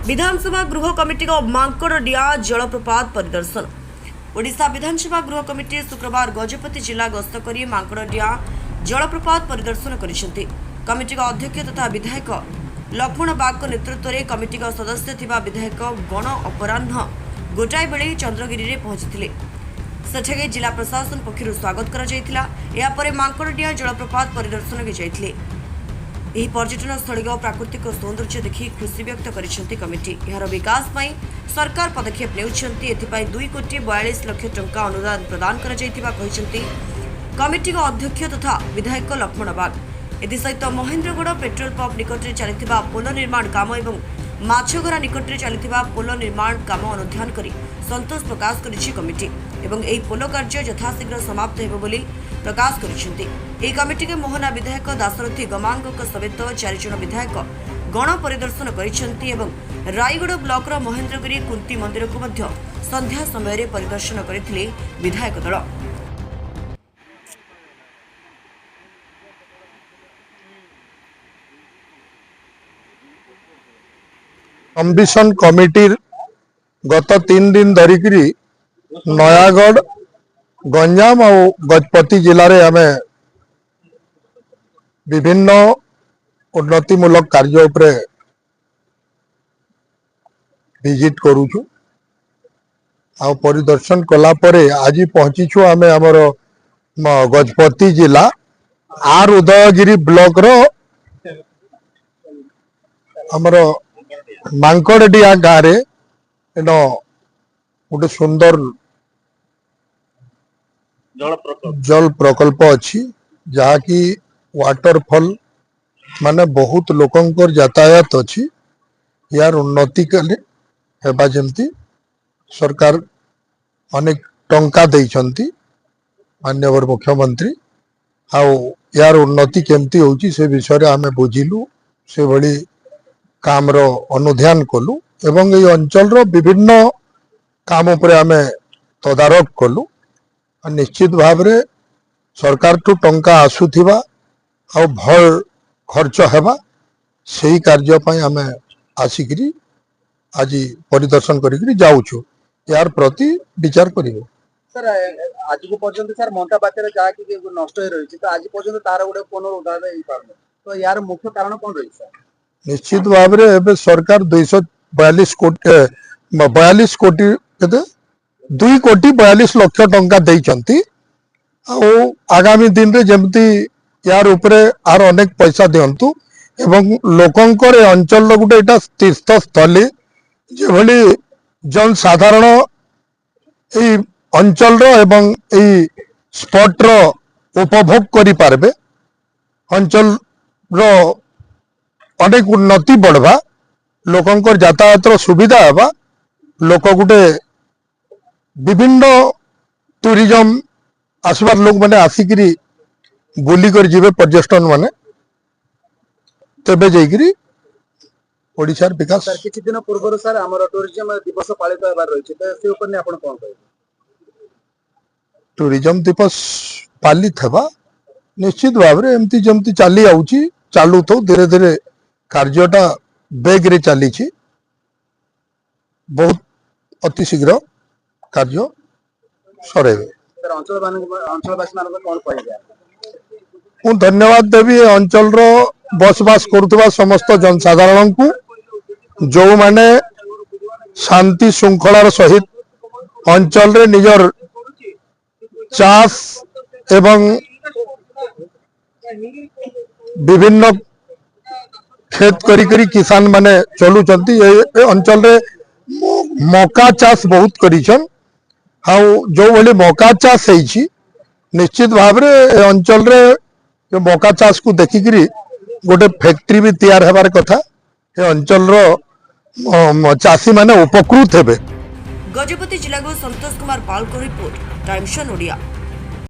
विधानसभा गृह कमिटी मांकड़डिया जलप्रपात परिदर्शन। ओडिशा विधानसभा गृह कमिटी शुक्रवार गजपति जिला गस्त कर मांकड़डिया जलप्रपात परिदर्शन करिसेंति। कमिटी अध्यक्ष तथा विधायक लक्ष्मण बाग नेतृत्व में कमिटी सदस्य थिबा विधायक गण अपराह्न गोटाए बेले चंद्रगिरी पहुंची सेठे जिला प्रशासन पक्षर स्वागत कर मांकड़डिया जलप्रपात परिदर्शन के जाइथिले। ଏହି पर्यटन स्थल प्राकृतिक सौंदर्य देखि खुशी व्यक्त करिसेंति कमिटी। यार विकास पई सरकार पदक्षेप नेउछंती। एथिपाई 2 कोटी 42 लाख टंका अनुदान प्रदान करा जायतिबा कहिसेंति कमिटी अध्यक्ष तथा विधायक लक्ष्मण बाग। एसहित महेन्द्रगढ़ पेट्रोल पंप निकट में चलता पोल निर्माण काम और माछघरा निकट में चलता पोल निर्माण काम अनुध्यान कर संतोष प्रकाश करिछि कमिटी एवं एही पोल कार्य यथाशीघ्र समाप्त हेबो बोली प्रकाश करिसेंति। एही कमिटी के मोहना विधायक दासरथी गमांग समेत 4 जन विधायक गण परिदर्शन करिसेंति एवं रायगढ़ ब्लॉक महेन्द्रगिरी कुंती मंदिर को मध्य संध्या समय परिदर्शन करथिले विधायक दल। अम्बिशन कमिटी गत 3 दिन धरिकी नयागढ़ गंजाम और गजपति जिले में आम विभिन्न उन्नतिमूलक कार्य उपरे विजिट करूछु आ परिदर्शन कला परे आज पहुंचीछु आम आमर गजपति जिला आर उदयगिरी ब्लॉक रो आमर मांकड़डिया गाँव में गोटे सुंदर जल प्रकल्प अच्छी जहाँकि वाटरफॉल माने बहुत लोकंकर यातायात अच्छी यार उन्नति हेबा जमती सरकार अनेक टंका देइछंती माननीय मुख्यमंत्री आउ यार उन्नति केमती होची से विषय आमे बुझिलु से भली काम रो अनुध्यान कलु एवं ये अंचल रो विभिन्न काम उपरे आमे तदारक कलु। निश्चित भाव रे सरकार टू टंका आसुथिबा आ भल खर्च हेबा सेही कार्य पई आमे आसिकरी आज परिदर्शन करिकरी जाउछु यार प्रति विचार करिवो। सर आज को पर्यंत सर मंटा बातेरे जा कि नष्ट होई रही तो आज पर्यंत तार गुडे कोनो उदाहरण हेई पारनो तो यार मुख्य कारण कोन रही सर? निश्चित भाव रे एबे सरकार 242 कोटी केते 2 कोटी 42 लाख टंका देइचंती आ आगामी दिन रे जेमती यार उपरे आर अनेक पैसा दियंतु एवं लोकंकर अंचल गोटे एटा तीर्थ स्थली जे भली जन साधारण ए अंचल रो एवं ए स्पॉट रो उपभोग करि पारबे अंचल रो अनेक उन्नति बढ़वा लोकंकर यातायात सुविधा हेबा लोक गुटे विभिन्न टूरिज्म आसबार लोक माने आसिकरी बुली कर जीवे पर्यटन माने तबे जाइकरी ओडिशार विकास। सर किछि दिन पूर्व सर हमर टूरिज्म दिवस पालित हेबार रहिছে त से ऊपर ने आपण कोन कहबे? टूरिज्म दिवस पालित हेबा निश्चित भाव रे एमती जमती चाली आउची चालू तो धीरे धीरे कार्यटा बेग रे चली बहुत अति शीघ्र कार्य सरेबे। मु धन्यवाद देवी अंचल रो बसवास करुवा समस्त जनसाधारण को जो माने शांति श्रृंखलार सहित अंचल रे निजर चाष एवं विभिन्न खेत करी किसान माने चलु चंती अंचल रे मका चाष बहुत करिछन हाउ जो भली मका चाष हेछि निश्चित भाव रे अंचल रे जो मका चाष को देखिकरी गोटे फैक्ट्री भी तैयार हेबार कथा ए अंचल रो चाषी माने उपकृत हेबे। गजपति जिला को संतोष कुमार पाल को रिपोर्ट टाइम्स ओडिया।